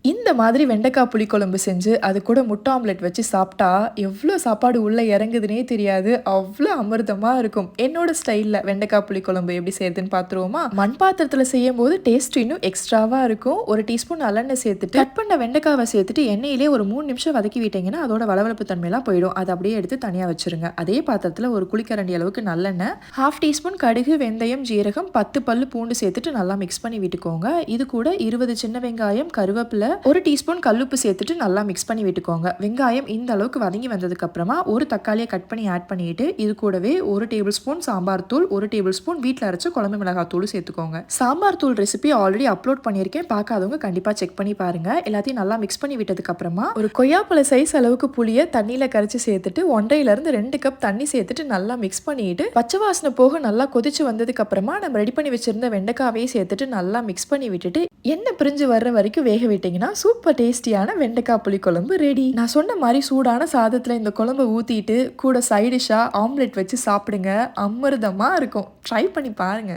இந்த மாதிரி வெண்டைக்காய் புளிக்குழம்பு செஞ்சு, அது கூட முட்டை ஆம்லெட் வச்சு சாப்பிட்டா, எவ்ளோ சாப்பாடு உள்ள இறங்குதுன்னே தெரியாது. அவ்ளோ அமிர்தமா இருக்கும். என்னோட ஸ்டைல்ல வெண்டைக்காய் புளிக்குழம்பு எப்படி செய்றதுன்னு பார்த்துருவோமா? மண் பாத்திரத்தில செய்யும்போது டேஸ்ட் இன்னும் எக்ஸ்ட்ராவா இருக்கும். 1 டீஸ்பூன் நல்லெண்ணெய் சேர்த்துட்டு, கட் பண்ண வெண்டைக்காவ சேர்த்துட்டு எண்ணெயிலேயே ஒரு 3 நிமிஷம் வதக்கி விட்டீங்கன்னா, அதோட வளவளப்பு தன்மைலாம் போயிடும். அத அப்படியே எடுத்து தனியா வச்சுருங்க. அதே பாத்திரத்தில ஒரு குழிக்கரண்டி அளவுக்கு நல்லெண்ணெய், 1/2 டீஸ்பூன் கடுகு, வெந்தயம், ஜீரகம், 10 பல்லு பூண்டு சேர்த்துட்டு நல்லா மிக்ஸ் பண்ணி விட்டுக்கோங்க. இது கூட 20 சின்ன வெங்காயம், கருவேப்பிலை, 1 டீஸ்பூன் கல்லுப்பு சேர்த்துட்டு நல்லா மிக்ஸ் பண்ணி விட்டுக்கோங்க. வெங்காயம் இந்த அளவுக்கு வதங்கி வந்ததுக்கு அப்புறமா ஒரு தக்காளியை கட் பண்ணி ஆட் பண்ணிட்டு, இது கூடவே 1 டேபிள் ஸ்பூன் சாம்பார் தூள், 1 டேபிள் ஸ்பூன் வீட்ல அரைச்ச குழம்பு மிளகாய் தூள் சேர்த்துக்கோங்க. சாம்பார் தூள் ரெசிபி ஆல்ரெடி அப்லோட் பண்ணியிருக்கேன். பார்க்காதவங்க கண்டிப்பா செக் பண்ணி பாருங்க. எல்லாத்தையும் நல்லா மிக்ஸ் பண்ணி விட்டதுக்கு அப்புறமா ஒரு கொய்யாப்பழ சைஸ் அளவுக்கு புளியை தண்ணியில கரைச்சி சேர்த்துட்டு 1.5 இருந்து 2 கப் தண்ணி சேர்த்துட்டு நல்லா மிக்ஸ் பண்ணிட்டு, பச்சை வாசனை போக நல்லா கொதிச்சு வந்ததுக்கு அப்புறமா நம்ம ரெடி பண்ணி வச்சிருந்த வெண்டைக்காவையும் சேர்த்துட்டு நல்லா மிக்ஸ் பண்ணி விட்டுட்டு எண்ணெய் பிரிஞ்சு வர்ற வரைக்கும் வேக விட்டீங்கன்னா சூப்பர் டேஸ்டியான வெண்டைக்காய் புளிக்குழம்பு ரெடி. நான் சொன்ன மாதிரி சூடான சாதத்துல இந்த குழம்பை ஊத்திட்டு கூட சைடிஷா ஆம்லெட் வச்சு சாப்பிடுங்க. அமிர்தமா இருக்கும். ட்ரை பண்ணி பாருங்க.